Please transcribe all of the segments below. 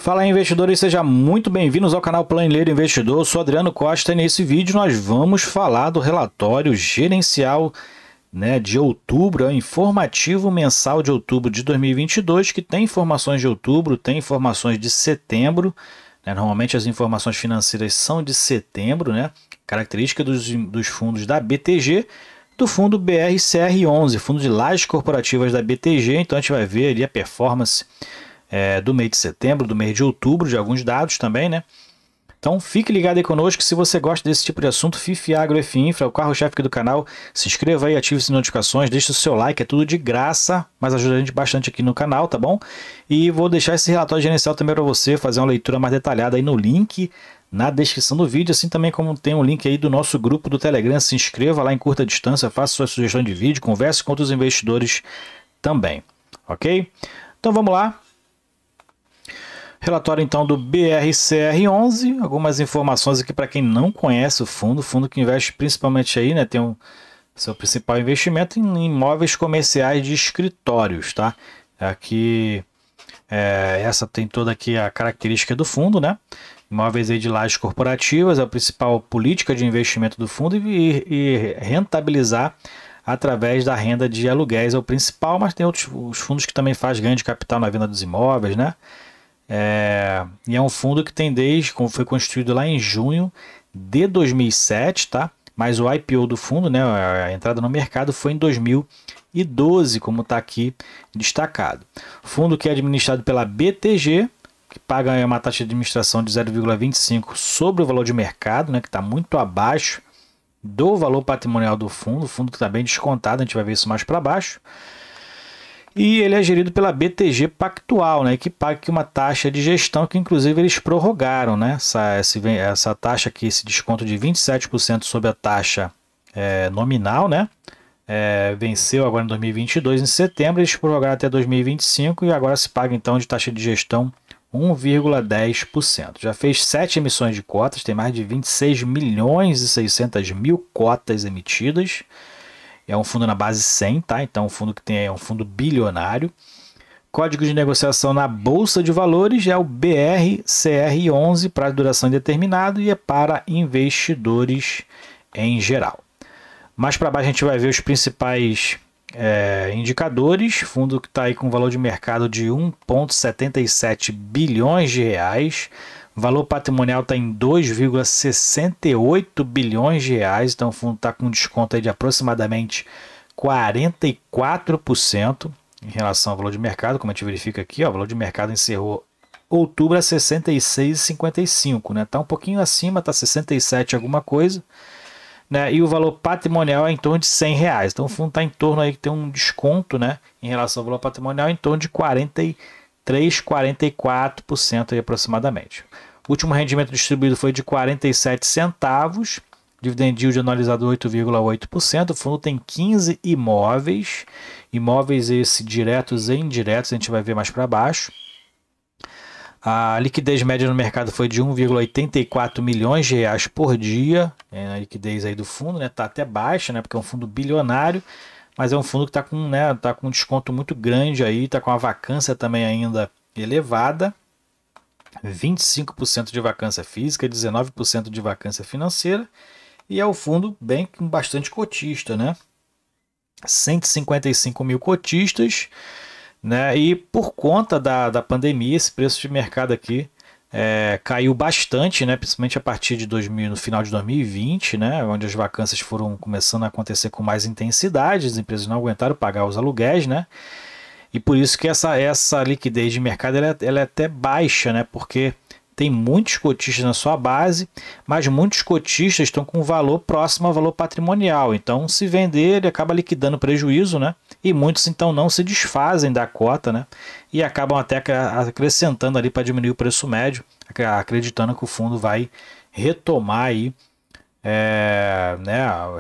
Fala aí, investidores, sejam muito bem-vindos ao canal Planilheiro Investidor. Eu sou Adriano Costa e nesse vídeo nós vamos falar do relatório gerencial, de outubro, informativo mensal de outubro de 2022, que tem informações de outubro, tem informações de setembro. Normalmente as informações financeiras são de setembro, característica dos fundos da BTG, do fundo BRCR11, fundo de lajes corporativas da BTG. Então a gente vai ver ali a performance do mês de setembro, do mês de outubro, de alguns dados também, Então fique ligado aí conosco. Se você gosta desse tipo de assunto, FIF Agro, FIINFRA, o carro-chefe aqui do canal, se inscreva aí, ative as notificações, deixe o seu like, é tudo de graça, mas ajuda a gente bastante aqui no canal, tá bom? E vou deixar esse relatório gerencial também para você fazer uma leitura mais detalhada aí no link na descrição do vídeo, assim também como tem um link aí do nosso grupo do Telegram. Se inscreva lá em curta distância, faça sua sugestão de vídeo, converse com outros investidores também, ok? Então vamos lá. Relatório então do BRCR11, algumas informações aqui para quem não conhece o fundo que investe principalmente aí, tem seu principal investimento em imóveis comerciais de escritórios, tá? Aqui, essa tem toda aqui a característica do fundo, Imóveis aí de lajes corporativas, é a principal política de investimento do fundo e rentabilizar através da renda de aluguéis é o principal, mas tem outros os fundos que também faz ganho de capital na venda dos imóveis, E é um fundo que tem como foi constituído lá em junho de 2007, tá? Mas o IPO do fundo, a entrada no mercado foi em 2012, como está aqui destacado. Fundo que é administrado pela BTG, que paga uma taxa de administração de 0,25 sobre o valor de mercado, que está muito abaixo do valor patrimonial do fundo. O fundo que está bem descontado, a gente vai ver isso mais para baixo. E ele é gerido pela BTG Pactual, que paga aqui uma taxa de gestão que inclusive eles prorrogaram, essa taxa aqui, esse desconto de 27% sobre a taxa nominal, venceu agora em 2022, em setembro, eles prorrogaram até 2025 e agora se paga então de taxa de gestão 1,10%. Já fez 7 emissões de cotas, tem mais de 26 milhões e 600 mil cotas emitidas. É um fundo na base 100, tá? Então, um fundo que é um fundo bilionário. Código de negociação na Bolsa de Valores é o BRCR11, prazo de duração indeterminado, e é para investidores em geral. Mais para baixo a gente vai ver os principais indicadores. Fundo que está aí com valor de mercado de 1,77 bilhões de reais. O valor patrimonial está em 2,68 bilhões de reais, então o fundo está com um desconto aí de aproximadamente 44% em relação ao valor de mercado, como a gente verifica aqui, o valor de mercado encerrou outubro a 66,55, Está um pouquinho acima, está 67 alguma coisa, e o valor patrimonial é em torno de 100 reais, então o fundo está em torno aí que tem um desconto, em relação ao valor patrimonial em torno de 44% aí aproximadamente. O último rendimento distribuído foi de 47 centavos, dividend yield anualizado 8,8%. O fundo tem 15 imóveis, esses diretos e indiretos, a gente vai ver mais para baixo. A liquidez média no mercado foi de 1,84 milhões de reais por dia, a liquidez aí do fundo, está até baixa, porque é um fundo bilionário, mas é um fundo que está com, tá com um desconto muito grande aí, está com a vacância também ainda elevada, 25% de vacância física, 19% de vacância financeira, e é o fundo bem com bastante cotista, 155 mil cotistas, e por conta da pandemia, esse preço de mercado aqui caiu bastante, principalmente a partir de no final de 2020, onde as vacâncias foram começando a acontecer com mais intensidade, as empresas não aguentaram pagar os aluguéis, E por isso que essa liquidez de mercado ela é até baixa, porque tem muitos cotistas na sua base, mas muitos cotistas estão com valor próximo ao valor patrimonial. Então, se vender, ele acaba liquidando prejuízo, E muitos então não se desfazem da cota, E acabam até acrescentando ali para diminuir o preço médio, acreditando que o fundo vai retomar aí,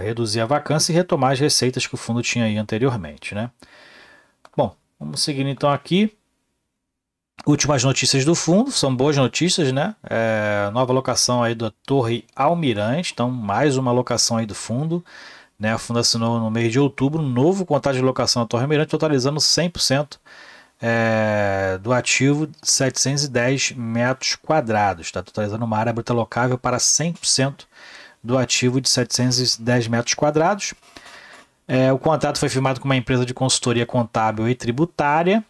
reduzir a vacância e retomar as receitas que o fundo tinha aí anteriormente, Bom, vamos seguindo então aqui. Últimas notícias do fundo, são boas notícias, nova alocação aí da Torre Almirante, então mais uma alocação aí do fundo, O fundo assinou no mês de outubro um novo contrato de locação da Torre Almirante, totalizando 100% do ativo de 710 metros quadrados, tá? Totalizando uma área bruta locável para 100% do ativo de 710 metros quadrados. O contrato foi firmado com uma empresa de consultoria contábil e tributária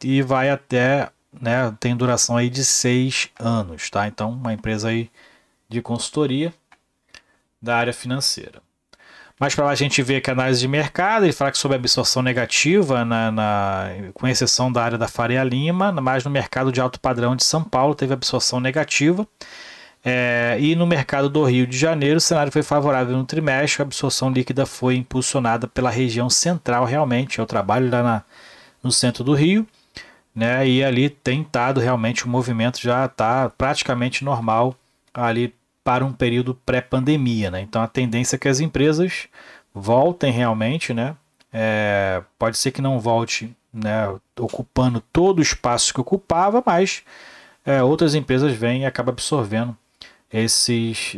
e vai até, né, tem duração aí de 6 anos, tá? Então, uma empresa aí de consultoria da área financeira. Mais para lá a gente vê que a análise de mercado, ele fala que sobre absorção negativa, com exceção da área da Faria Lima, mas no mercado de alto padrão de São Paulo teve absorção negativa. E no mercado do Rio de Janeiro o cenário foi favorável no trimestre, a absorção líquida foi impulsionada pela região central realmente, eu trabalho lá no centro do Rio, né, e ali tem estado realmente o movimento já está praticamente normal ali para um período pré-pandemia, né? Então a tendência é que as empresas voltem realmente, né? Pode ser que não volte, né, ocupando todo o espaço que ocupava, mas outras empresas vêm e acabam absorvendo esses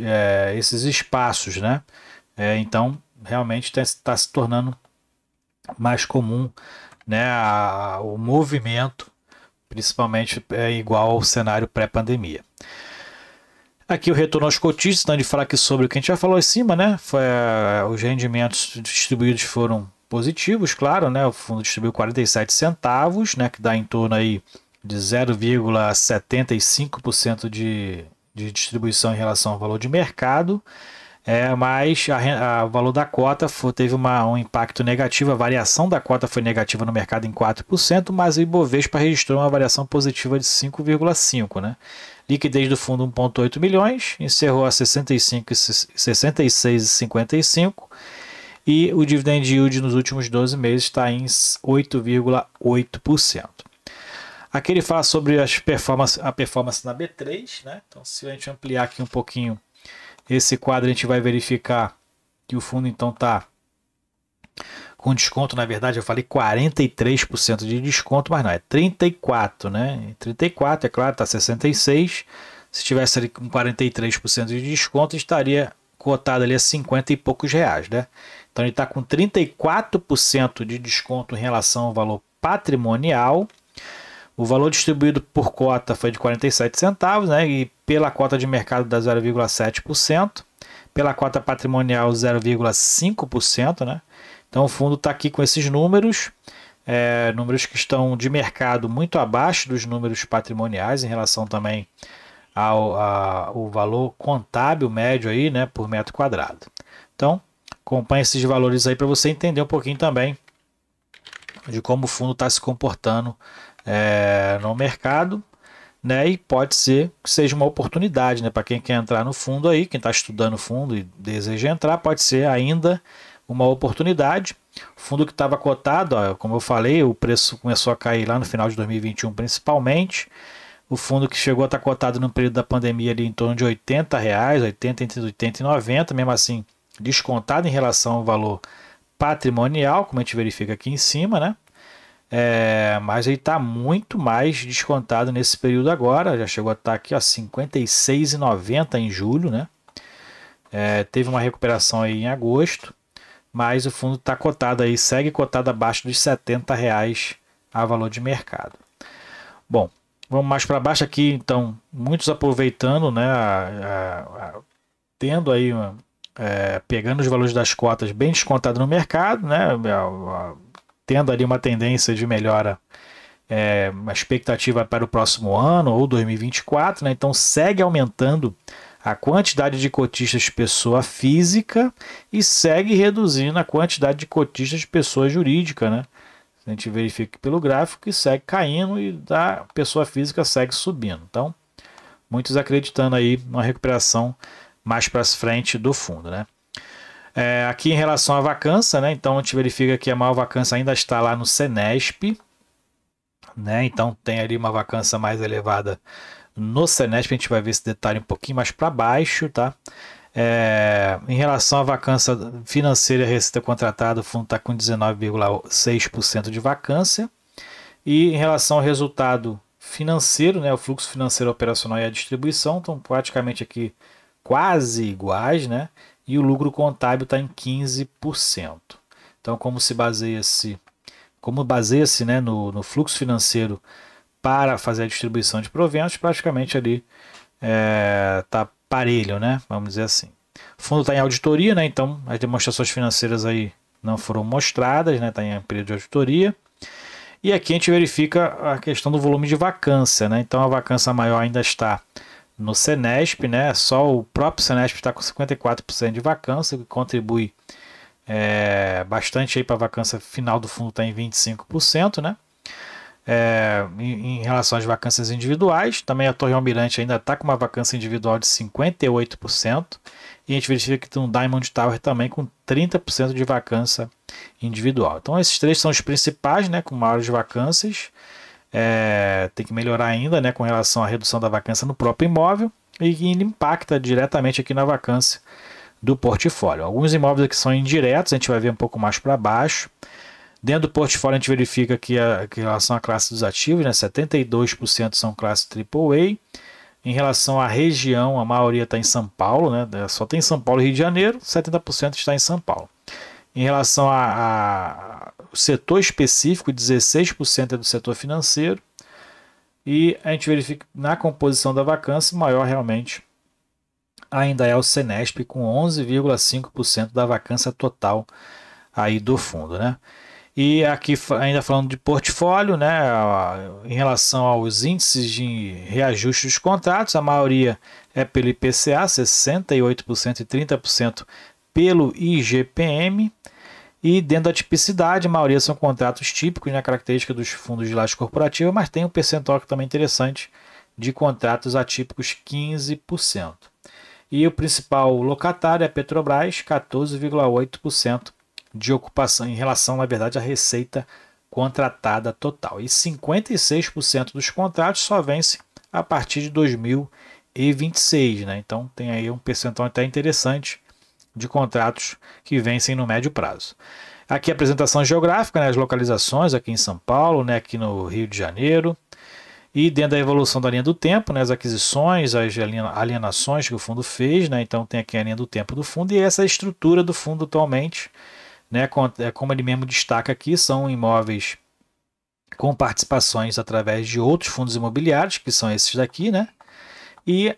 espaços, né? Então realmente está se tornando mais comum, né, o movimento, principalmente igual ao cenário pré-pandemia. Aqui o retorno aos cotistas, então ele fala aqui sobre o que a gente já falou em cima, né? Os rendimentos distribuídos foram positivos, claro, né? O fundo distribuiu 47 centavos, né? Que dá em torno aí de 0,75% de distribuição em relação ao valor de mercado. Mas o valor da cota teve um impacto negativo, a variação da cota foi negativa no mercado em 4%, mas o Ibovespa registrou uma variação positiva de 5,5%, né? Liquidez do fundo 1,8 milhões, encerrou a 66,55 e o dividend yield nos últimos 12 meses está em 8,8%. Aqui ele fala sobre a performance na B3, né? Então, se a gente ampliar aqui um pouquinho esse quadro, a gente vai verificar que o fundo então está com desconto, na verdade eu falei 43% de desconto, mas não, é 34%, né? 34%, é claro, está 66%, se tivesse ali com 43% de desconto, estaria cotado ali a 50 e poucos reais, né? Então ele está com 34% de desconto em relação ao valor patrimonial. O valor distribuído por cota foi de 47 centavos, né? E pela cota de mercado dá 0,7%, pela cota patrimonial 0,5%, né? Então o fundo está aqui com esses números, números que estão de mercado muito abaixo dos números patrimoniais em relação também ao valor contábil médio aí, né, por metro quadrado. Então acompanhe esses valores aí para você entender um pouquinho também de como o fundo está se comportando no mercado, né? E pode ser que seja uma oportunidade, né, para quem quer entrar no fundo aí, quem está estudando o fundo e deseja entrar, pode ser ainda uma oportunidade. O fundo que estava cotado, como eu falei, o preço começou a cair lá no final de 2021 principalmente. O fundo que chegou a estar cotado no período da pandemia ali em torno de R$80, entre 80 e 90, mesmo assim descontado em relação ao valor patrimonial, como a gente verifica aqui em cima, né? Mas ele está muito mais descontado nesse período agora, já chegou a estar aqui a R$ 56,90 em julho, né? Teve uma recuperação aí em agosto, mas o fundo está cotado aí, segue cotado abaixo dos R$70 a valor de mercado. Bom, vamos mais para baixo aqui, então, muitos aproveitando, né, tendo aí, pegando os valores das cotas bem descontados no mercado, né, tendo ali uma tendência de melhora, uma expectativa para o próximo ano ou 2024, né, então segue aumentando a quantidade de cotistas pessoa física e segue reduzindo a quantidade de cotistas de pessoa jurídica, né? A gente verifica pelo gráfico que segue caindo e da pessoa física segue subindo. Então, muitos acreditando aí numa recuperação mais para frente do fundo, né? Aqui em relação à vacância, né? Então a gente verifica que a maior vacância ainda está lá no Senesp, né? Então tem ali uma vacância mais elevada no Senesp, a gente vai ver esse detalhe um pouquinho mais para baixo, tá? Em relação à vacância financeira e receita contratada, o fundo está com 19,6% de vacância. E em relação ao resultado financeiro, né, o fluxo financeiro operacional e a distribuição estão praticamente aqui quase iguais, né? E o lucro contábil está em 15%. Então, como se baseia-se como baseia-se, né, no fluxo financeiro para fazer a distribuição de proventos, praticamente ali tá parelho, né? Vamos dizer assim. O fundo está em auditoria, né? Então as demonstrações financeiras aí não foram mostradas, né? Está em período de auditoria. E aqui a gente verifica a questão do volume de vacância, né? Então a vacância maior ainda está no Senesp, né? Só o próprio Senesp está com 54% de vacância, que contribui bastante aí para a vacância final do fundo, está em 25%, né? Em relação às vacâncias individuais, também a Torre Almirante ainda está com uma vacância individual de 58%, e a gente verifica que tem um Diamond Tower também com 30% de vacância individual. Então esses três são os principais, né, com maiores vacâncias. Tem que melhorar ainda, né, com relação à redução da vacância no próprio imóvel, e que impacta diretamente aqui na vacância do portfólio. Alguns imóveis aqui são indiretos, a gente vai ver um pouco mais para baixo. Dentro do portfólio a gente verifica que em relação à classe dos ativos, né, 72% são classe AAA. Em relação à região, a maioria está em São Paulo, né, só tem São Paulo e Rio de Janeiro, 70% está em São Paulo. Em relação ao setor específico, 16% é do setor financeiro. E a gente verifica na composição da vacância, o maior realmente ainda é o Senesp, com 11,5% da vacância total aí do fundo, né? E aqui ainda falando de portfólio, né, em relação aos índices de reajuste dos contratos, a maioria é pelo IPCA, 68% e 30% pelo IGPM, e dentro da tipicidade, a maioria são contratos típicos, né, característica dos fundos de laje corporativa, mas tem um percentual que também é interessante de contratos atípicos, 15%. E o principal locatário é a Petrobras, 14,8% de ocupação em relação, na verdade, à receita contratada total. E 56% dos contratos só vence a partir de 2026, né? Então tem aí um percentual até interessante de contratos que vencem no médio prazo. Aqui a apresentação geográfica, né, as localizações aqui em São Paulo, né, aqui no Rio de Janeiro. E dentro da evolução da linha do tempo, né, as aquisições, as alienações que o fundo fez, né, então tem aqui a linha do tempo do fundo e essa é a estrutura do fundo atualmente, né, como ele mesmo destaca aqui, são imóveis com participações através de outros fundos imobiliários, que são esses daqui, né, e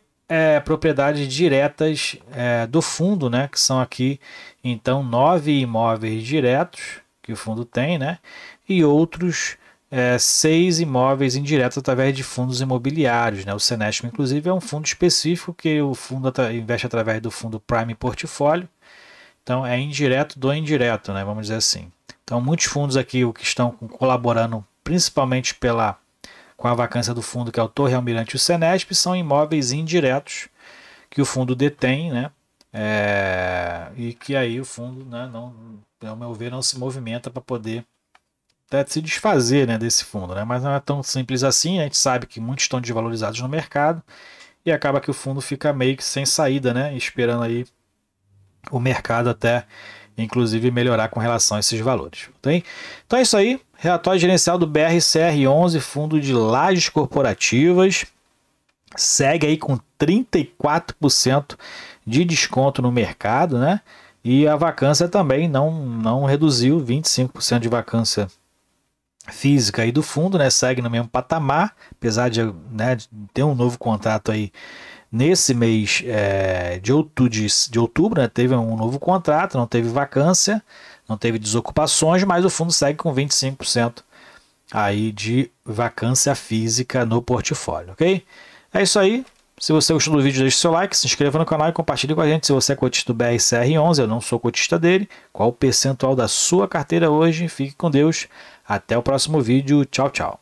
propriedades diretas do fundo, né, que são aqui, então, 9 imóveis diretos que o fundo tem, né, e outros 6 imóveis indiretos através de fundos imobiliários, né? O Senesp, inclusive, é um fundo específico que o fundo investe através do fundo Prime Portfólio. Então, é indireto do indireto, né? Vamos dizer assim. Então, muitos fundos aqui o que estão colaborando, principalmente com a vacância do fundo, que é o Torre Almirante e o Senesp, são imóveis indiretos que o fundo detém, né? E que aí o fundo, né, não, ao meu ver, não se movimenta para poder até se desfazer, né, desse fundo, né? Mas não é tão simples assim, a gente sabe que muitos estão desvalorizados no mercado e acaba que o fundo fica meio que sem saída, né, esperando aí o mercado até inclusive melhorar com relação a esses valores, ok? Então é isso aí, relatório gerencial do BRCR11, fundo de lajes corporativas, segue aí com 34% de desconto no mercado, né? E a vacância também não reduziu, 25% de vacância física aí do fundo, né, segue no mesmo patamar, apesar de, né, de ter um novo contrato aí nesse mês de outubro, né, teve um novo contrato, não teve vacância, não teve desocupações, mas o fundo segue com 25% aí de vacância física no portfólio, ok? É isso aí. Se você gostou do vídeo, deixe seu like, se inscreva no canal e compartilhe com a gente. Se você é cotista do BRCR11, eu não sou cotista dele, qual o percentual da sua carteira hoje? Fique com Deus. Até o próximo vídeo. Tchau, tchau.